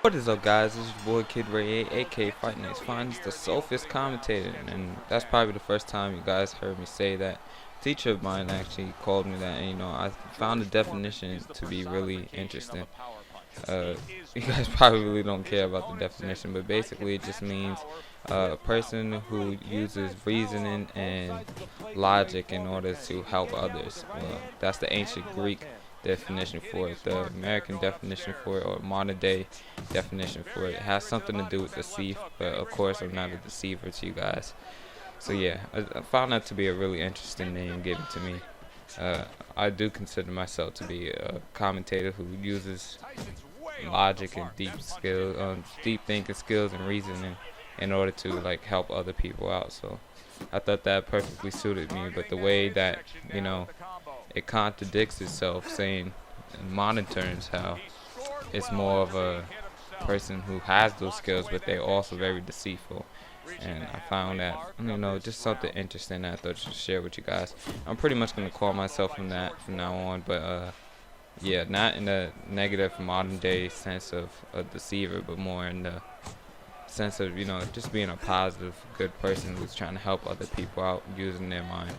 What is up, guys? This is your boy Kid Ray, aka Fight Night's Finest, the sophist commentator, and that's probably the first time you guys heard me say that. A teacher of mine actually called me that, and I found the definition to be really interesting. Uh, you guys probably really don't care about the definition, but basically it just means a person who uses reasoning and logic in order to help others. That's the ancient Greek definition for it. The American definition for it, or modern day definition for it, has something to do with deceit, but of course I'm not a deceiver to you guys. So yeah, I found that to be a really interesting name given to me. I do consider myself to be a commentator who uses logic and deep thinking skills and reasoning in order to help other people out. So I thought that perfectly suited me. But the way that it contradicts itself, saying in modern terms how it's more of a person who has those skills, but they're also very deceitful. And I found that, just something interesting that I thought I should share with you guys. I'm pretty much going to call myself from that from now on, but yeah, not in the negative modern day sense of a deceiver, but more in the sense of, just being a positive, good person who's trying to help other people out using their mind.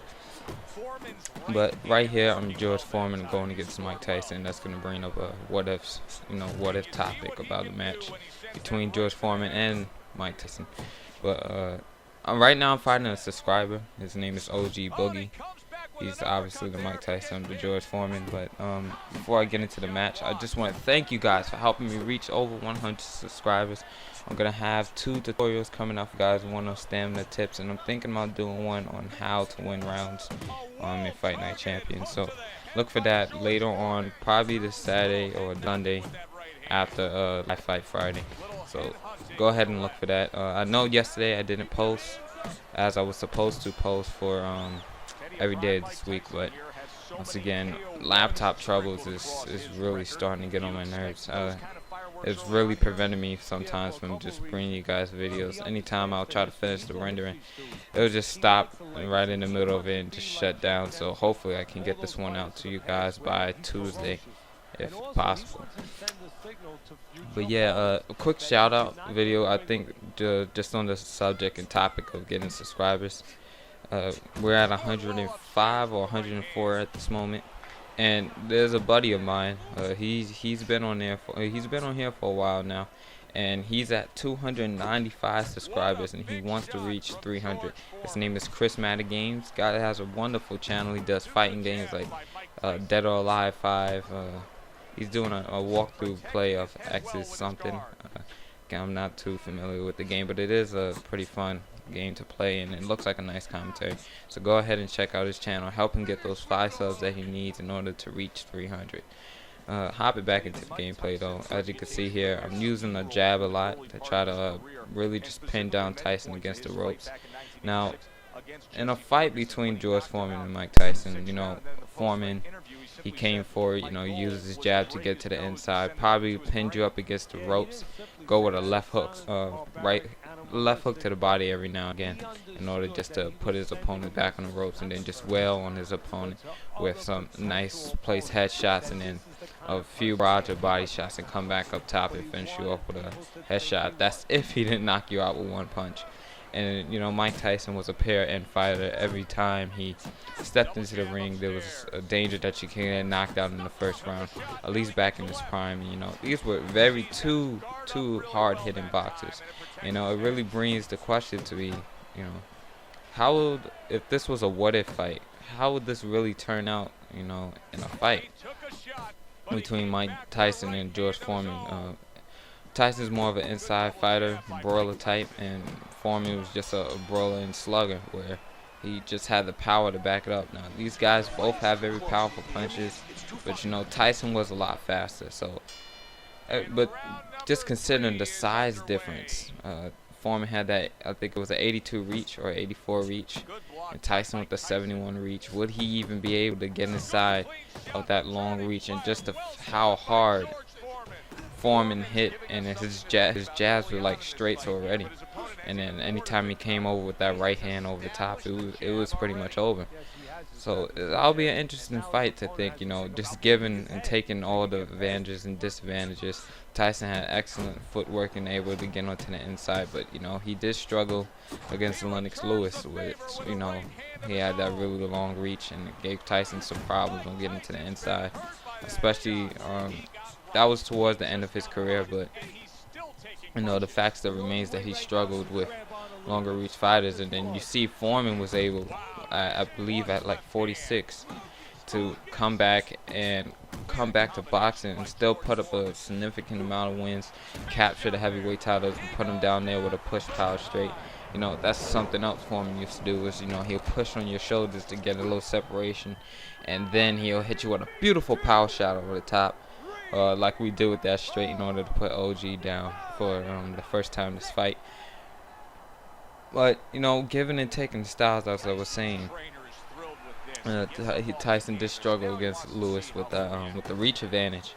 But right here, I'm George Foreman going against Mike Tyson. That's going to bring up a what if topic about the match between George Foreman and Mike Tyson. But right now I'm fighting a subscriber. His name is OG Boogie. He's obviously the Mike Tyson, the George Foreman. But before I get into the match, I just want to thank you guys for helping me reach over 100 subscribers. I'm going to have 2 tutorials coming up for guys who want to stamina tips, and I'm thinking about doing one on how to win rounds in Fight Night Champions. So look for that later on, probably this Saturday or Sunday after Live Fight Friday. So go ahead and look for that. I know yesterday I didn't post as I was supposed to post for every day this week, but once again, laptop troubles is really starting to get on my nerves. It's really preventing me sometimes from just bringing you guys videos. Anytime I'll try to finish the rendering, it'll just stop right in the middle of it and just shut down. So hopefully I can get this one out to you guys by Tuesday, if possible. But yeah, a quick shout out video, I think, just on the subject and topic of getting subscribers. We're at 105 or 104 at this moment, and there's a buddy of mine. He's been on here for a while now, and he's at 295 subscribers, and he wants to reach 300. His name is Chris Matter Games. Guy has a wonderful channel. He does fighting games like Dead or Alive 5. He's doing a walkthrough play of X's something. I'm not too familiar with the game, but it is a pretty fun game to play, and it looks like a nice commentary. So go ahead and check out his channel. Help him get those 5 subs that he needs in order to reach 300. Hopping back into the gameplay though, as you can see here, I'm using the jab a lot to try to really just pin down Tyson against the ropes. Now, in a fight between George Foreman and Mike Tyson, Foreman, he came forward, he uses his jab to get to the inside, probably pinned you up against the ropes, go with a left hook, left hook to the body every now and again, in order just to put his opponent back on the ropes, and then just wail on his opponent with some nice place headshots, and then a few Roger body shots, and come back up top and finish you off with a headshot. That's if he didn't knock you out with one punch. And Mike Tyson was a pair-end fighter. Every time he stepped into the ring, there was a danger that you can get knocked out in the first round, at least back in his prime. These were two hard-hitting boxers. It really brings the question to be, if this was a what-if fight, how would this really turn out, in a fight between Mike Tyson and George Foreman? Tyson's more of an inside fighter, brawler type, and Foreman was just a brawler and slugger, where he just had the power to back it up. Now, these guys both have very powerful punches, but Tyson was a lot faster. So, but just considering the size difference, Foreman had that, I think it was an 82 reach or 84 reach, and Tyson with the 71 reach. Would he even be able to get inside of that long reach? And just how hard Foreman hit, and his jabs were like straights already, and then anytime he came over with that right hand over the top, it was pretty much over. So that'll be an interesting fight to think, just given and taking all the advantages and disadvantages. Tyson had excellent footwork and able to get onto the inside, but he did struggle against Lennox Lewis, which he had that really long reach and it gave Tyson some problems on getting to the inside, especially that was towards the end of his career. But the fact still remains that he struggled with longer reach fighters, and then you see Foreman was able, I believe at like 46, to come back to boxing and still put up a significant amount of wins, capture the heavyweight titles, and put him down there with a push power straight. That's something else Foreman used to do, is he'll push on your shoulders to get a little separation, and then he'll hit you with a beautiful power shot over the top, like we did with that straight, in order to put OG down for the first time this fight. But giving and taking styles, as I was saying, Tyson did struggle against Lewis with the reach advantage.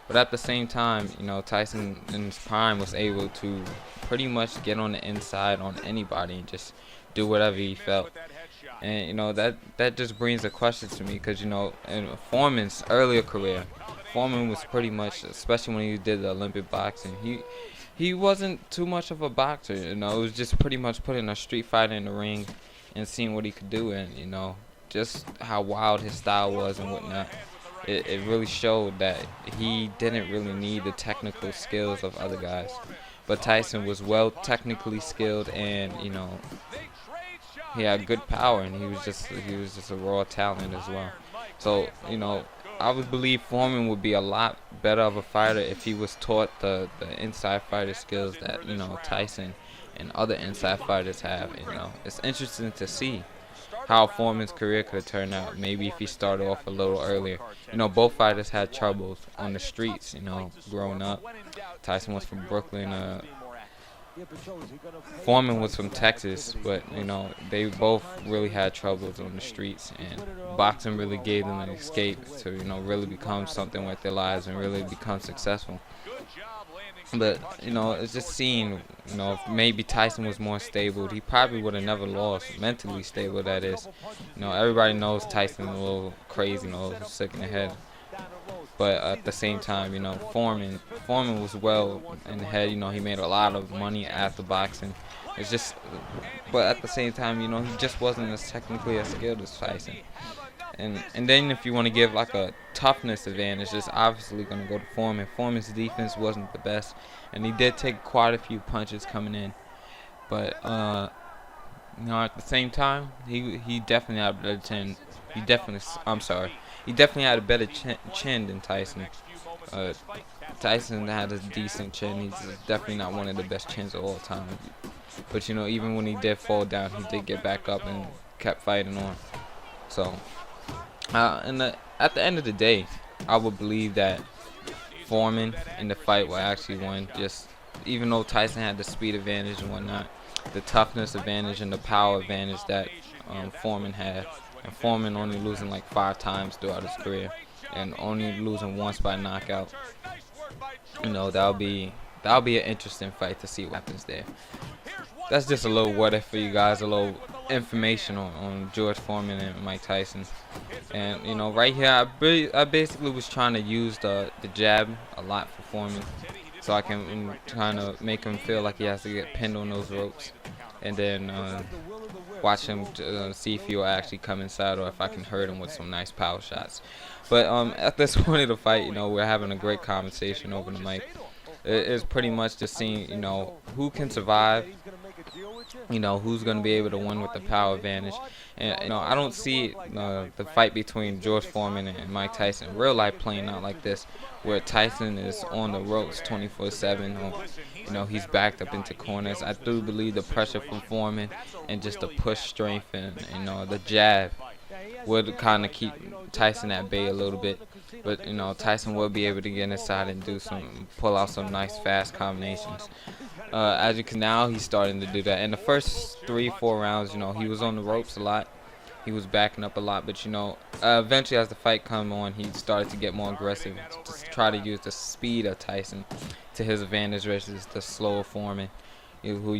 But at the same time, Tyson in his prime was able to pretty much get on the inside on anybody and just do whatever he felt. And that just brings a question to me, because in Foreman's earlier career, Foreman was pretty much, especially when he did the Olympic boxing, he wasn't too much of a boxer. It was just pretty much putting a street fighter in the ring and seeing what he could do, and just how wild his style was and whatnot. It really showed that he didn't really need the technical skills of other guys. But Tyson was well technically skilled, and he had good power, and he was just a raw talent as well. So I would believe Foreman would be a lot better of a fighter if he was taught the inside fighter skills that Tyson and other inside fighters have. It's interesting to see how Foreman's career could have turned out, maybe if he started off a little earlier. Both fighters had troubles on the streets, growing up. Tyson was from Brooklyn, Foreman was from Texas, but they both really had troubles on the streets, and boxing really gave them an escape to really become something with their lives and really become successful. But it's just seeing, if maybe Tyson was more stable, he probably would have never lost. Mentally stable, that is. Everybody knows Tyson a little crazy, a little sick in the head. But at the same time, Foreman was well in the head. He made a lot of money after boxing. It's just, but at the same time, he just wasn't as technically as skilled as Tyson. And then if you want to give like a toughness advantage, it's obviously going to go to Foreman. Foreman's defense wasn't the best, and he did take quite a few punches coming in. But at the same time, he definitely had a better chin. He definitely had a better chin than Tyson. Tyson had a decent chin. He's definitely not one of the best chins of all time. But even when he did fall down, he did get back up and kept fighting on. So, at the end of the day, I would believe that Foreman in the fight will actually win. Just even though Tyson had the speed advantage and whatnot, the toughness advantage and the power advantage that Foreman had. And Foreman only losing like 5 times throughout his career, and only losing once by knockout. That'll be an interesting fight to see what happens there. That's just a little what if for you guys, a little information on George Foreman and Mike Tyson. And right here, I basically was trying to use the jab a lot for Foreman, so I can kind of make him feel like he has to get pinned on those ropes, and then watch him see if he'll actually come inside, or if I can hurt him with some nice power shots. But at this point of the fight, we're having a great conversation over the mic. It's pretty much just seeing, who can survive, who's going to be able to win with the power advantage. And, I don't see the fight between George Foreman and Mike Tyson in real life playing out like this, where Tyson is on the ropes 24/7, or, he's backed up into corners. I do believe the pressure from Foreman and just the push strength and, the jab would kind of keep Tyson at bay a little bit. But, Tyson will be able to get inside and pull out some nice fast combinations. As you can now, he's starting to do that. In the first 3-4 rounds, he was on the ropes a lot. He was backing up a lot, but eventually as the fight come on, he started to get more aggressive, to try to use the speed of Tyson to his advantage versus the slower Foreman, who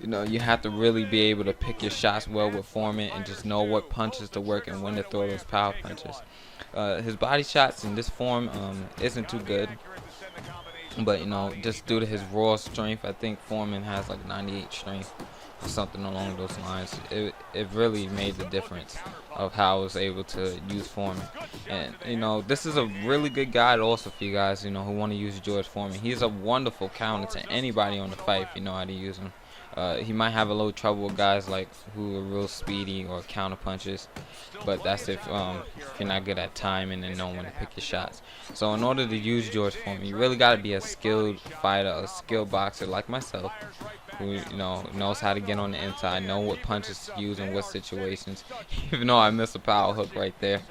you have to really be able to pick your shots well with Foreman and just know what punches to work and when to throw those power punches. His body shots in this form isn't too good, but just due to his raw strength, I think Foreman has like 98 strength or something along those lines. It really made the difference of how I was able to use Foreman. And this is a really good guide also for you guys who want to use George Foreman. He's a wonderful counter to anybody on the fight if you know how to use him. He might have a little trouble with guys like who are real speedy or counter punches, but that's if you're not good at timing and knowing when to pick your shots. So in order to use George Foreman, you really got to be a skilled fighter, a skilled boxer like myself, who knows how to get on the inside, know what punches to use in what situations. Even though I missed a power hook right there,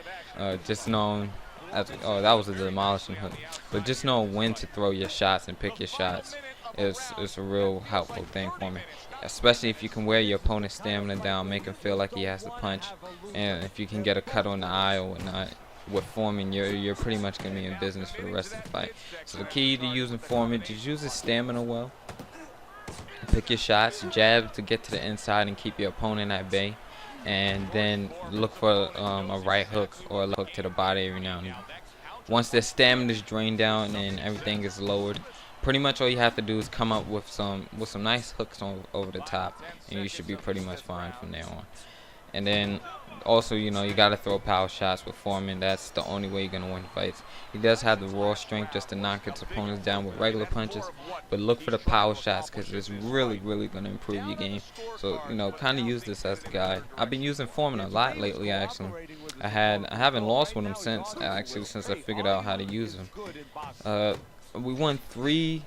just knowing. Oh, that was a demolishing hook. But just know when to throw your shots and pick your shots. It's a real helpful thing for me, especially if you can wear your opponent's stamina down, make him feel like he has to punch, and if you can get a cut on the eye or whatnot. With Foreman, you're pretty much gonna be in business for the rest of the fight. So the key to using Foreman, just use his stamina well, pick your shots, jab to get to the inside and keep your opponent at bay, and then look for a right hook or a left hook to the body every now and then. Once their stamina is drained down and everything is lowered, pretty much all you have to do is come up with some nice hooks over the top, and you should be pretty much fine from there on. And then also, you got to throw power shots with Foreman. That's the only way you're going to win fights. He does have the raw strength just to knock his opponents down with regular punches, but look for the power shots because it's really, really going to improve your game. So, kind of use this as a guide. I've been using Foreman a lot lately, actually. I haven't lost with him since I figured out how to use him. I won 3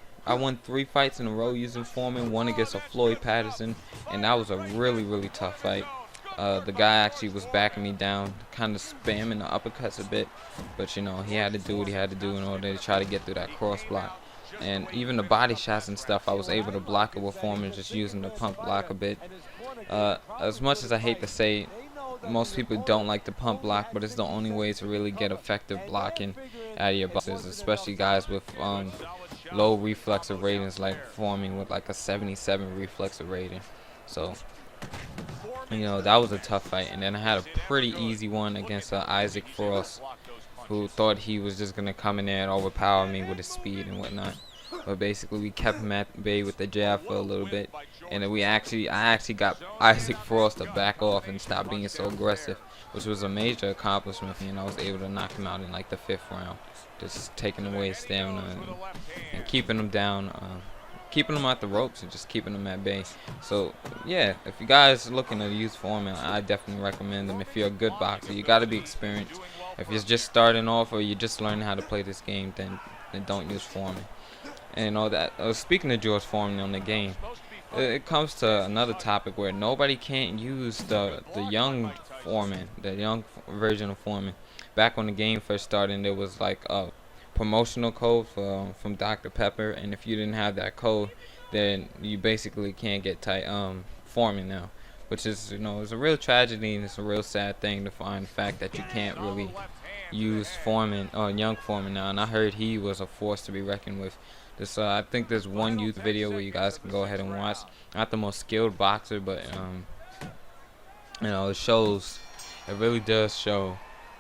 fights in a row using Foreman, one against a Floyd Patterson, and that was a really, really tough fight. The guy actually was backing me down, kind of spamming the uppercuts a bit, but he had to do what he had to do in order to try to get through that cross block. And even the body shots and stuff, I was able to block it with Foreman just using the pump block a bit. As much as I hate to say, most people don't like the pump block, but it's the only way to really get effective blocking out of your boxers, especially guys with low reflexive ratings like Foreman with like a 77 reflexive rating. So that was a tough fight. And then I had a pretty easy one against Isaac Frost, who thought he was just going to come in there and overpower me with his speed and whatnot. But basically we kept him at bay with the jab for a little bit, and then I actually got Isaac Frost to back off and stop being so aggressive, which was a major accomplishment for me, and I was able to knock him out in like the 5th round, just taking away his stamina and keeping him down, keeping him at the ropes and just keeping him at bay. So yeah, if you guys are looking to use Foreman, I definitely recommend him. If you're a good boxer, you got to be experienced. If you're just starting off or you're just learning how to play this game, then don't use Foreman. And all that. Speaking of George Foreman on the game, it comes to another topic where nobody can't use the young Foreman, the young version of Foreman. Back when the game first started, there was like a promotional code from Dr. Pepper, and if you didn't have that code, then you basically can't get Foreman now, which is it's a real tragedy, and it's a real sad thing to find the fact that you can't really use Foreman or young Foreman now. And I heard he was a force to be reckoned with. I think there's one youth video where you guys can go ahead and watch. Not the most skilled boxer, but it shows. It really does show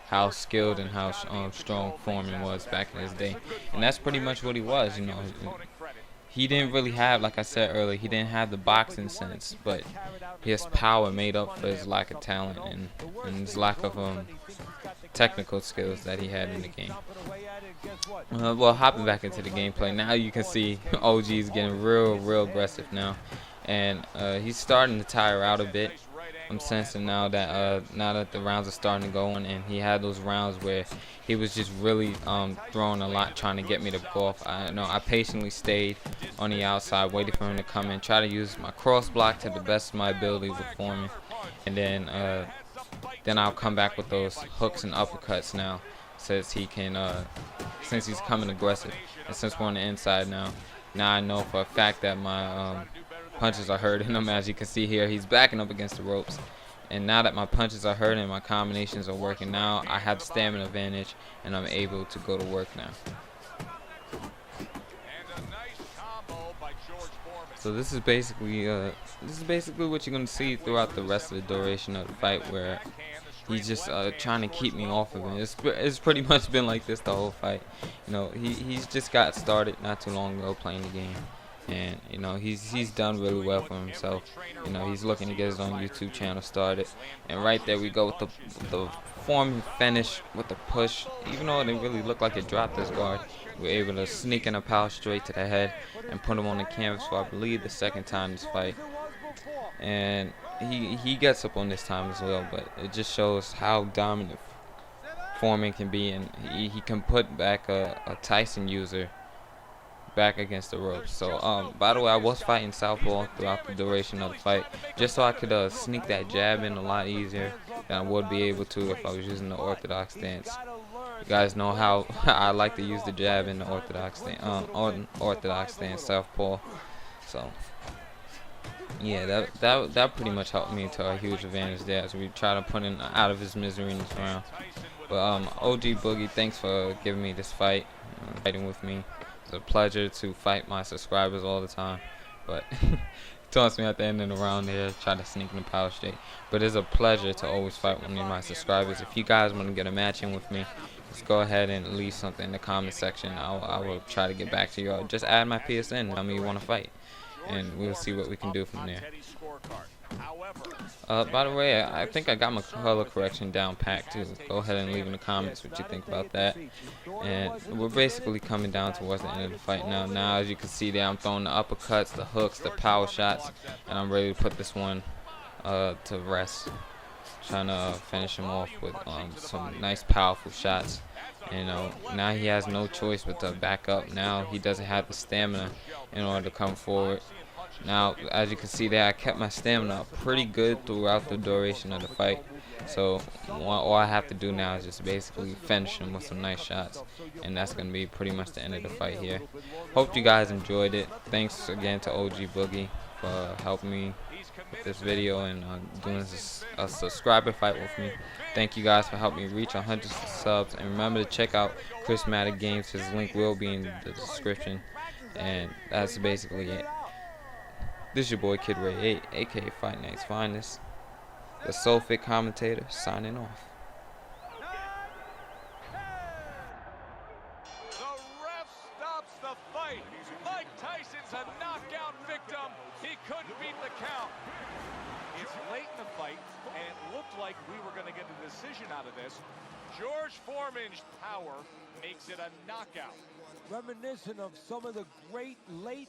how skilled and how strong Foreman was back in his day, and that's pretty much what he was. He didn't really have, like I said earlier, he didn't have the boxing sense, but his power made up for his lack of talent and his lack of technical skills that he had in the game. Well, hopping back into the gameplay, now you can see OG's getting real aggressive now, and he's starting to tire out a bit. I'm sensing now that the rounds are starting to go on, and he had those rounds where he was just really throwing a lot, trying to get me to go off. I patiently stayed on the outside, waited for him to come in, try to use my cross block to the best of my ability with Foreman, and then I'll come back with those hooks and uppercuts now, since he's coming aggressive, and since we're on the inside now I know for a fact that my punches are hurting him. As you can see here, he's backing up against the ropes, and now that my punches are hurting and my combinations are working, now I have the stamina advantage and I'm able to go to work now. So this is basically what you're gonna see throughout the rest of the duration of the fight, where he's just trying to keep me off of him. It's pretty much been like this the whole fight. You know, he's just got started not too long ago playing the game, and you know he's done really well for himself. You know, he's looking to get his own YouTube channel started, and right there we go with the Foreman finish with the push. Even though it didn't really look like it dropped his guard, we were able to sneak in a power straight to the head and put him on the canvas for, I believe, the second time this fight. And he gets up on this time as well, but it just shows how dominant Foreman can be, and he can put back a Tyson user back against the ropes. So by the way, I was fighting southpaw throughout the duration of the fight, just so I could sneak that jab in a lot easier than I would be able to if I was using the orthodox stance. You guys know how I like to use the jab in the orthodox stance, southpaw. So yeah, that pretty much helped me to a huge advantage there as we try to put him out of his misery in this round. But OG Boogie, thanks for giving me this fight, fighting with me. It's a pleasure to fight my subscribers all the time, but toss me at the end of the round there, try to sneak in the power straight. But it's a pleasure to always fight one of my subscribers. If you guys want to get a match in with me, just go ahead and leave something in the comment section. I will try to get back to you. Just add my PSN, tell me you want to fight, and we'll see what we can do from there. By the way, I think I got my color correction down packed too. Go ahead and leave in the comments what you think about that. And we're basically coming down towards the end of the fight now. Now, as you can see there, I'm throwing the uppercuts, the hooks, the power shots, and I'm ready to put this one to rest. Trying to finish him off with some nice, powerful shots. And now he has no choice but to back up. Now he doesn't have the stamina in order to come forward. Now, as you can see there, I kept my stamina up pretty good throughout the duration of the fight. So all I have to do now is just basically finish him with some nice shots, and that's going to be pretty much the end of the fight here. Hope you guys enjoyed it. Thanks again to OG Boogie for helping me with this video and doing a subscriber fight with me. Thank you guys for helping me reach 100 subs, and remember to check out Chris Maddox Games. His link will be in the description, and that's basically it. This is your boy Kid Ray 8, aka Fight Night's Finest, the Soulfit commentator, signing off. The ref stops the fight. Mike Tyson's a knockout victim. He couldn't beat the count. It's late in the fight, and it looked like we were going to get a decision out of this. George Foreman's power makes it a knockout. Reminiscent of some of the great late